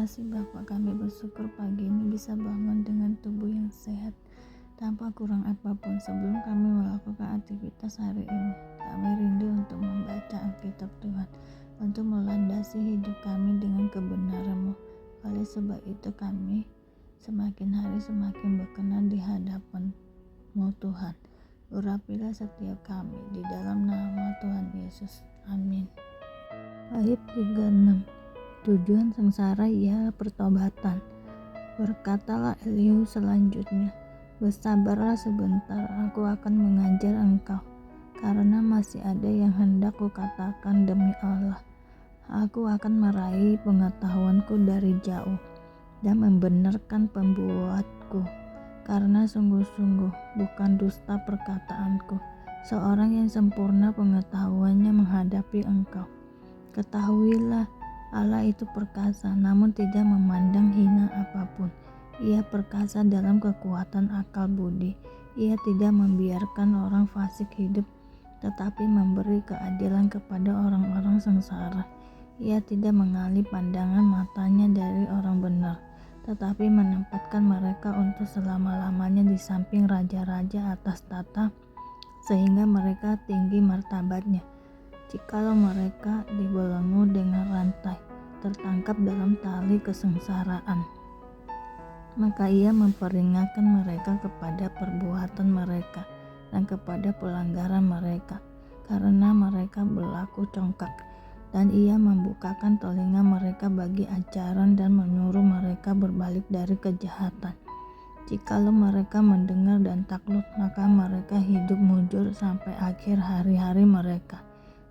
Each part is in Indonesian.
kasih Bapa, kami bersyukur pagi ini bisa bangun dengan tubuh yang sehat tanpa kurang apapun. Sebelum kami melakukan aktivitas hari ini, kami rindu untuk membaca Alkitab Tuhan, untuk melandasi hidup kami dengan kebenaran-Mu. Oleh sebab itu kami semakin hari semakin berkenan di hadapan-Mu Tuhan. Urapilah setiap kami di dalam nama Tuhan Yesus. Amin. Ayat 36. Tujuan sengsara ialah pertobatan. Berkatalah Elihu selanjutnya, bersabarlah sebentar, aku akan mengajar engkau, karena masih ada yang hendak kukatakan demi Allah. Aku akan meraih pengetahuanku dari jauh dan membenarkan pembuatku, karena sungguh-sungguh bukan dusta perkataanku. Seorang yang sempurna pengetahuannya menghadapi engkau. Ketahuilah, Allah itu perkasa, namun tidak memandang hina apapun. Ia perkasa dalam kekuatan akal budi. Ia tidak membiarkan orang fasik hidup, tetapi memberi keadilan kepada orang-orang sengsara. Ia tidak mengalih pandangan matanya dari orang benar, tetapi menempatkan mereka untuk selama-lamanya di samping raja-raja atas tata, sehingga mereka tinggi martabatnya. Jikalau mereka dibelenggu dengan rantai, tertangkap dalam tali kesengsaraan, maka ia memperingatkan mereka kepada perbuatan mereka dan kepada pelanggaran mereka, karena mereka berlaku congkak, dan ia membukakan telinga mereka bagi ajaran dan menyuruh mereka berbalik dari kejahatan. Jikalau mereka mendengar dan takluk, maka mereka hidup mujur sampai akhir hari-hari mereka,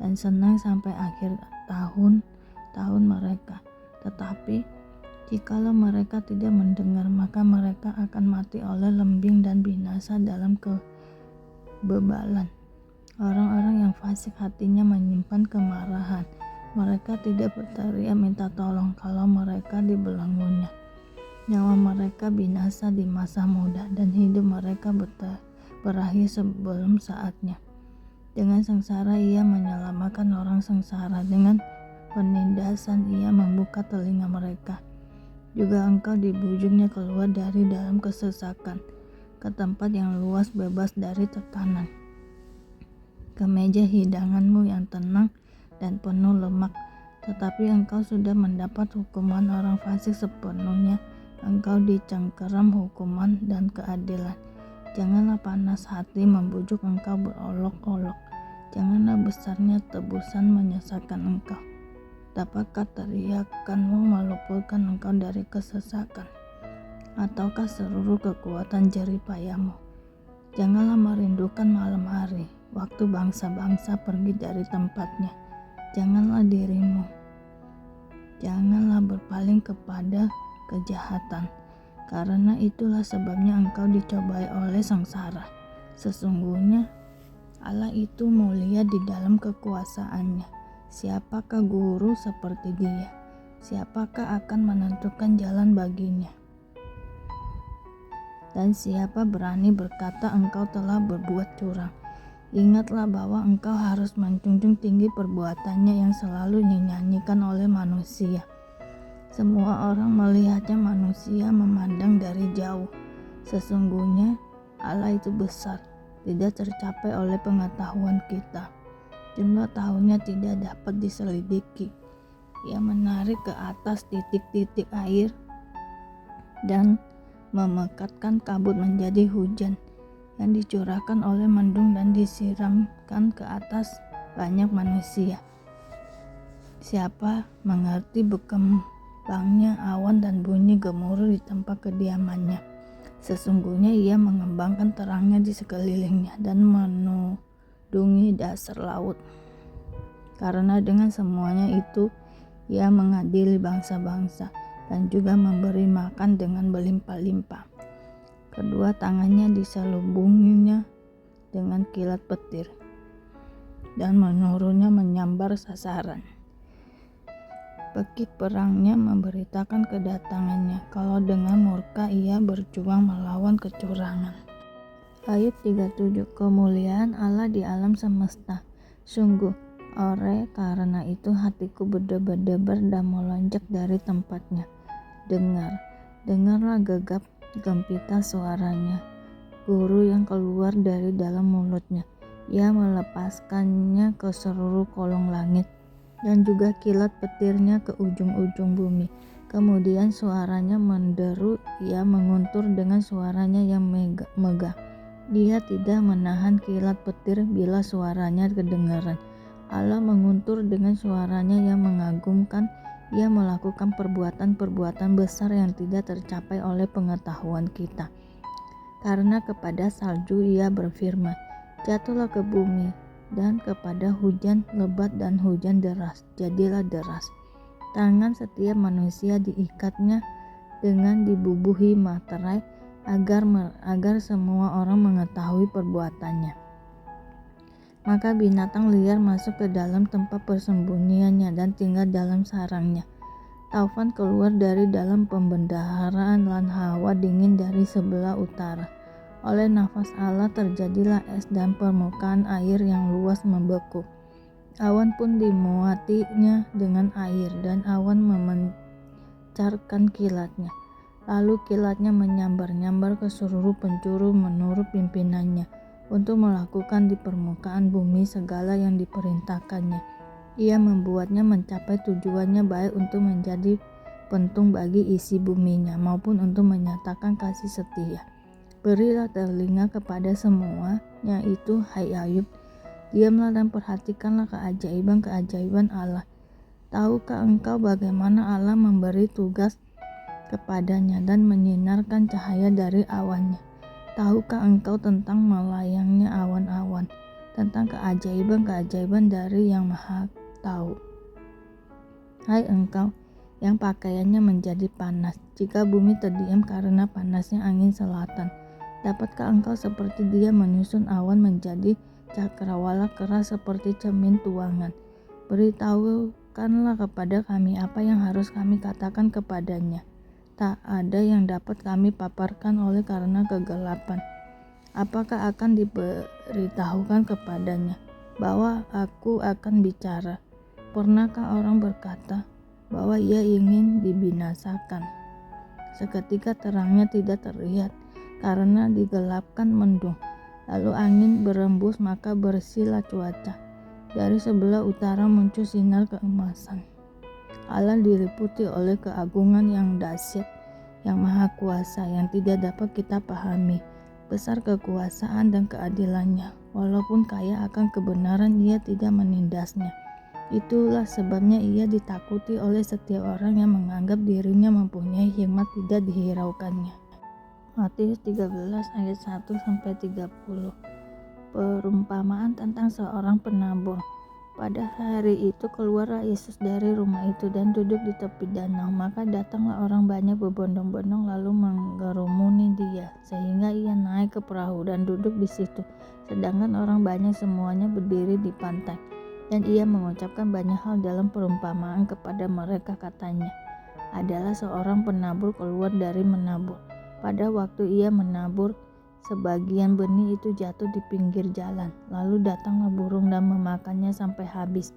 dan senang sampai akhir tahun-tahun mereka. Tetapi jikalau mereka tidak mendengar, maka mereka akan mati oleh lembing dan binasa dalam kebebalan. Orang-orang yang fasik hatinya menyimpan kemarahan. Mereka tidak berteriak minta tolong kalau mereka dibelenggunya. Nyawa mereka binasa di masa muda, dan hidup mereka berakhir sebelum saatnya. Dengan sengsara ia menyelamatkan orang sengsara, dengan penindasan ia membuka telinga mereka. Juga engkau dibujuknya keluar dari dalam kesesakan, ke tempat yang luas bebas dari tekanan, ke meja hidanganmu yang tenang dan penuh lemak. Tetapi engkau sudah mendapat hukuman orang fasik sepenuhnya, engkau dicengkeram hukuman dan keadilan. Janganlah panas hati membujuk engkau berolok-olok, janganlah besarnya tebusan menyesatkan engkau. Dapatkah teriakanmu meluputkan engkau dari kesesakan, ataukah seluruh kekuatan jerih payahmu? Janganlah merindukan malam hari, waktu bangsa-bangsa pergi dari tempatnya. Janganlah berpaling kepada kejahatan, karena itulah sebabnya engkau dicobai oleh sengsara. Sesungguhnya Allah itu mulia di dalam kekuasaannya. Siapakah guru seperti Dia? Siapakah akan menentukan jalan baginya? Dan siapa berani berkata engkau telah berbuat curang? Ingatlah bahwa engkau harus menjunjung tinggi perbuatannya yang selalu dinyanyikan oleh manusia. Semua orang melihatnya, manusia memandang dari jauh. Sesungguhnya Allah itu besar, tidak tercapai oleh pengetahuan kita. Jumlah tahunnya tidak dapat diselidiki. Ia menarik ke atas titik-titik air dan memekatkan kabut menjadi hujan yang dicurahkan oleh mendung dan disiramkan ke atas banyak manusia. Siapa mengerti berkembangnya awan dan bunyi gemuruh di tempat kediamannya? Sesungguhnya ia mengembangkan terangnya di sekelilingnya dan menudungi dasar laut. Karena dengan semuanya itu ia mengadili bangsa-bangsa dan juga memberi makan dengan berlimpah-limpah. Kedua tangannya diselubunginya dengan kilat petir, dan menurunnya menyambar sasaran. Pekik perangnya memberitakan kedatangannya, kalau dengan murka ia berjuang melawan kecurangan. Ayat 37. Kemuliaan Allah di alam semesta. Sungguh, oleh karena itu hatiku berdebar-debar dan melonjak dari tempatnya. dengarlah gegap gempita suaranya, guru yang keluar dari dalam mulutnya. Ia melepaskannya ke seluruh kolong langit dan juga kilat petirnya ke ujung-ujung bumi. Kemudian suaranya menderu, ia menguntur dengan suaranya yang megah. Dia tidak menahan kilat petir bila suaranya kedengaran. Allah menguntur dengan suaranya yang mengagumkan. Ia melakukan perbuatan-perbuatan besar yang tidak tercapai oleh pengetahuan kita. Karena kepada salju ia berfirman, jatuhlah ke bumi, dan kepada hujan lebat dan hujan deras, jadilah deras. Tangan setiap manusia diikatnya dengan dibubuhi materai agar semua orang mengetahui perbuatannya. Maka binatang liar masuk ke dalam tempat persembunyiannya dan tinggal dalam sarangnya. Taufan keluar dari dalam pembendaharaan dan hawa dingin dari sebelah utara. Oleh nafas Allah terjadilah es dan permukaan air yang luas membeku. Awan pun dimuatinya dengan air dan awan memancarkan kilatnya. Lalu kilatnya menyambar-nyambar ke seluruh penjuru menurut pimpinannya untuk melakukan di permukaan bumi segala yang diperintahkannya. Ia membuatnya mencapai tujuannya baik untuk menjadi pentung bagi isi buminya maupun untuk menyatakan kasih setia. Berilah telinga kepada semuanya itu, hai Ayub. Diamlah dan perhatikanlah keajaiban-keajaiban Allah. Tahukah engkau bagaimana Allah memberi tugas kepadanya dan menyinarkan cahaya dari awannya? Tahukah engkau tentang melayangnya awan-awan, tentang keajaiban-keajaiban dari Yang Maha Tahu? Hai engkau yang pakaiannya menjadi panas, jika bumi terdiam karena panasnya angin selatan, dapatkah engkau seperti dia menyusun awan menjadi cakrawala keras seperti cermin tuangan? Beritahukanlah kepada kami apa yang harus kami katakan kepadanya. Tak ada yang dapat kami paparkan oleh karena kegelapan. Apakah akan diberitahukan kepadanya bahwa aku akan bicara? Pernahkah orang berkata bahwa ia ingin dibinasakan? Seketika terangnya tidak terlihat karena digelapkan mendung. Lalu angin berembus, maka bersihlah cuaca. Dari sebelah utara muncul sinar keemasan. Allah diliputi oleh keagungan yang dahsyat, yang maha kuasa, yang tidak dapat kita pahami. Besar kekuasaan dan keadilannya. Walaupun kaya akan kebenaran, ia tidak menindasnya. Itulah sebabnya ia ditakuti oleh setiap orang yang menganggap dirinya mempunyai hikmat tidak dihiraukannya. Matius 13 ayat 1-30. Perumpamaan tentang seorang penabur. Pada hari itu keluarlah Yesus dari rumah itu dan duduk di tepi danau. Maka datanglah orang banyak berbondong-bondong lalu menggerumuni dia, sehingga ia naik ke perahu dan duduk di situ, sedangkan orang banyak semuanya berdiri di pantai. Dan ia mengucapkan banyak hal dalam perumpamaan kepada mereka. Katanya, adalah seorang penabur keluar dari menabur. Pada waktu ia menabur, sebagian benih itu jatuh di pinggir jalan, lalu datanglah burung dan memakannya sampai habis.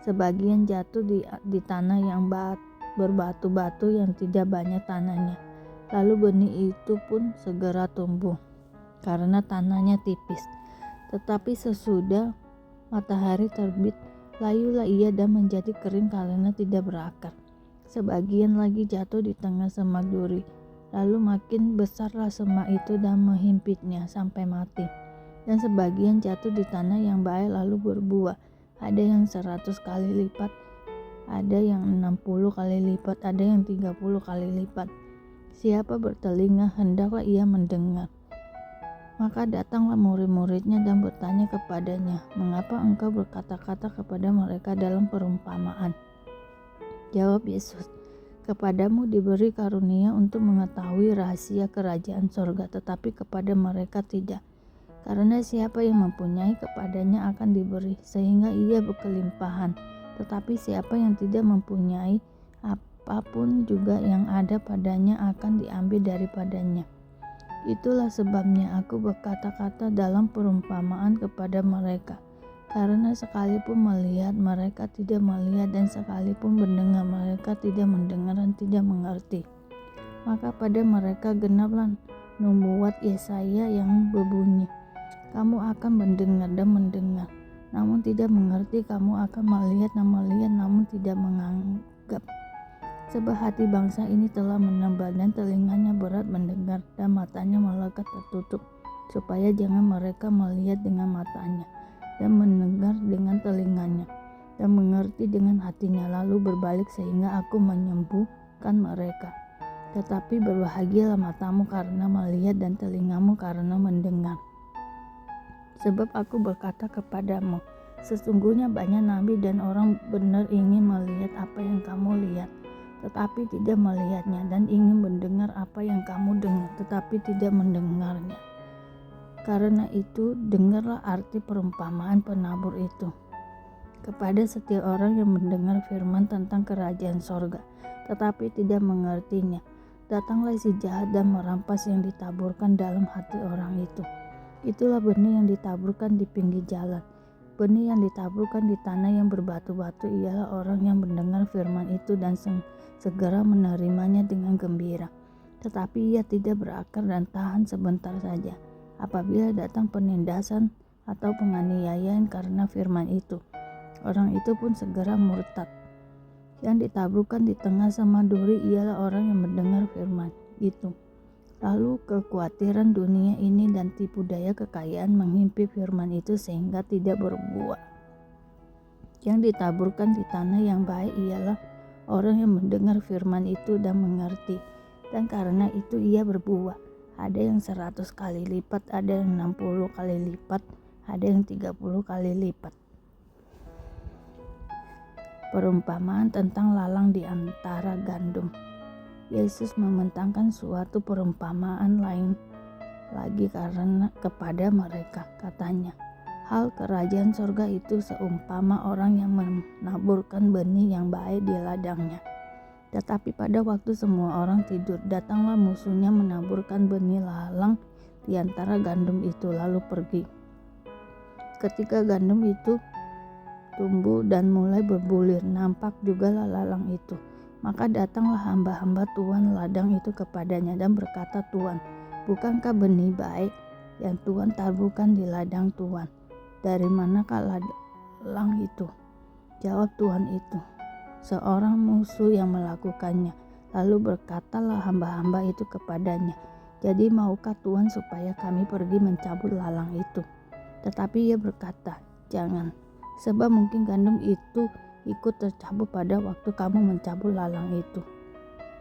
Sebagian jatuh di tanah yang berbatu-batu yang tidak banyak tanahnya, lalu benih itu pun segera tumbuh, karena tanahnya tipis. Tetapi sesudah matahari terbit, layulah ia dan menjadi kering karena tidak berakar. Sebagian lagi jatuh di tengah semak duri, lalu makin besarlah semak itu dan menghimpitnya sampai mati. Dan sebagian jatuh di tanah yang baik lalu berbuah, ada yang 100 kali lipat, ada yang 60 kali lipat, ada yang 30 kali lipat. Siapa bertelinga, hendaklah ia mendengar. Maka datanglah murid-muridnya dan bertanya kepadanya, mengapa engkau berkata-kata kepada mereka dalam perumpamaan? Jawab Yesus, kepadamu diberi karunia untuk mengetahui rahasia kerajaan sorga, tetapi kepada mereka tidak. Karena siapa yang mempunyai, kepadanya akan diberi, sehingga ia berkelimpahan. Tetapi siapa yang tidak mempunyai, apapun juga yang ada padanya akan diambil daripadanya. Itulah sebabnya aku berkata-kata dalam perumpamaan kepada mereka, Karena sekalipun melihat mereka tidak melihat, dan sekalipun mendengar mereka tidak mendengar dan tidak mengerti. Maka pada mereka genaplah nubuat Yesaya yang berbunyi, kamu akan mendengar dan mendengar, namun tidak mengerti, kamu akan melihat dan melihat, namun tidak menganggap. Sebab hati bangsa ini telah menebal, dan telinganya berat mendengar, dan matanya melekat tertutup, supaya jangan mereka melihat dengan matanya, dan mendengar dengan telinganya, dan mengerti dengan hatinya, lalu berbalik sehingga aku menyembuhkan mereka. Tetapi berbahagialah matamu karena melihat, dan telingamu karena mendengar. Sebab aku berkata kepadamu, sesungguhnya banyak nabi dan orang benar ingin melihat apa yang kamu lihat, tetapi tidak melihatnya, dan ingin mendengar apa yang kamu dengar, tetapi tidak mendengarnya. Karena itu, dengarlah arti perumpamaan penabur itu. Kepada setiap orang yang mendengar firman tentang kerajaan sorga, tetapi tidak mengertinya, datanglah si jahat dan merampas yang ditaburkan dalam hati orang itu. Itulah benih yang ditaburkan di pinggir jalan. Benih yang ditaburkan di tanah yang berbatu-batu ialah orang yang mendengar firman itu dan segera menerimanya dengan gembira. Tetapi ia tidak berakar dan tahan sebentar saja. Apabila datang penindasan atau penganiayaan karena firman itu, orang itu pun segera murtad. Yang ditaburkan di tengah sama duri ialah orang yang mendengar firman itu. Lalu kekhawatiran dunia ini dan tipu daya kekayaan menghimpit firman itu sehingga tidak berbuah. Yang ditaburkan di tanah yang baik ialah orang yang mendengar firman itu dan mengerti, dan karena itu ia berbuah. Ada yang 100 kali lipat, ada yang 60 kali lipat, ada yang 30 kali lipat. Perumpamaan tentang lalang di antara gandum. Yesus membentangkan suatu perumpamaan lain lagi karena kepada mereka. Katanya, hal kerajaan sorga itu seumpama orang yang menaburkan benih yang baik di ladangnya. Tetapi pada waktu semua orang tidur, datanglah musuhnya menaburkan benih lalang di antara gandum itu, lalu pergi. Ketika gandum itu tumbuh dan mulai berbulir, nampak juga lalang itu. Maka datanglah hamba-hamba Tuhan ladang itu kepadanya dan berkata, Tuhan, bukankah benih baik yang Tuhan taburkan di ladang Tuhan? Dari manakah lalang itu? Jawab Tuhan itu, seorang musuh yang melakukannya. Lalu berkatalah hamba-hamba itu kepadanya, jadi maukah Tuhan supaya kami pergi mencabut lalang itu? Tetapi ia berkata, jangan, sebab mungkin gandum itu ikut tercabut pada waktu kamu mencabut lalang itu.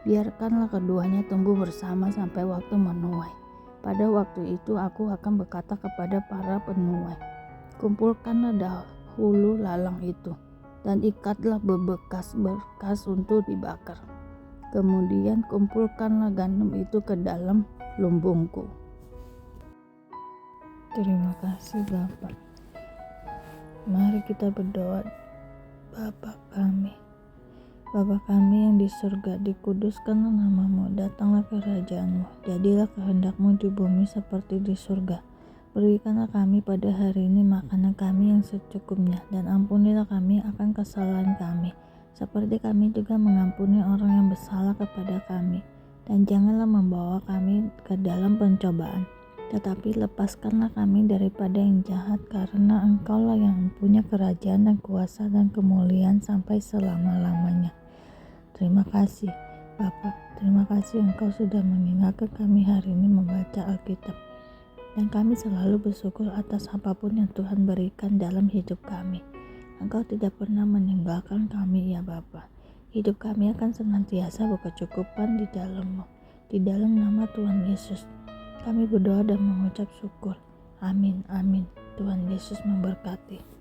Biarkanlah keduanya tumbuh bersama sampai waktu menuai. Pada waktu itu aku akan berkata kepada para penuai, kumpulkanlah dahulu lalang itu, dan ikatlah berbekas-berkas untuk dibakar. Kemudian kumpulkanlah gandum itu ke dalam lumbungku. Terima kasih Bapak. Mari kita berdoa. Bapa kami yang di surga, dikuduskanlah namamu, datanglah kerajaanmu, jadilah kehendakmu di bumi seperti di surga. Berikanlah kami pada hari ini makanan kami yang secukupnya, dan ampunilah kami akan kesalahan kami, seperti kami juga mengampuni orang yang bersalah kepada kami. Dan janganlah membawa kami ke dalam pencobaan, tetapi lepaskanlah kami daripada yang jahat, karena Engkaulah yang punya kerajaan dan kuasa dan kemuliaan sampai selama-lamanya. Terima kasih Bapak, terima kasih Engkau sudah mengingatkan kami hari ini membaca Alkitab, dan kami selalu bersyukur atas apapun yang Tuhan berikan dalam hidup kami. Engkau tidak pernah meninggalkan kami ya Bapak. Hidup kami akan senantiasa berkecukupan di dalam-Mu. Di dalam nama Tuhan Yesus kami berdoa dan mengucap syukur. Amin, amin. Tuhan Yesus memberkati.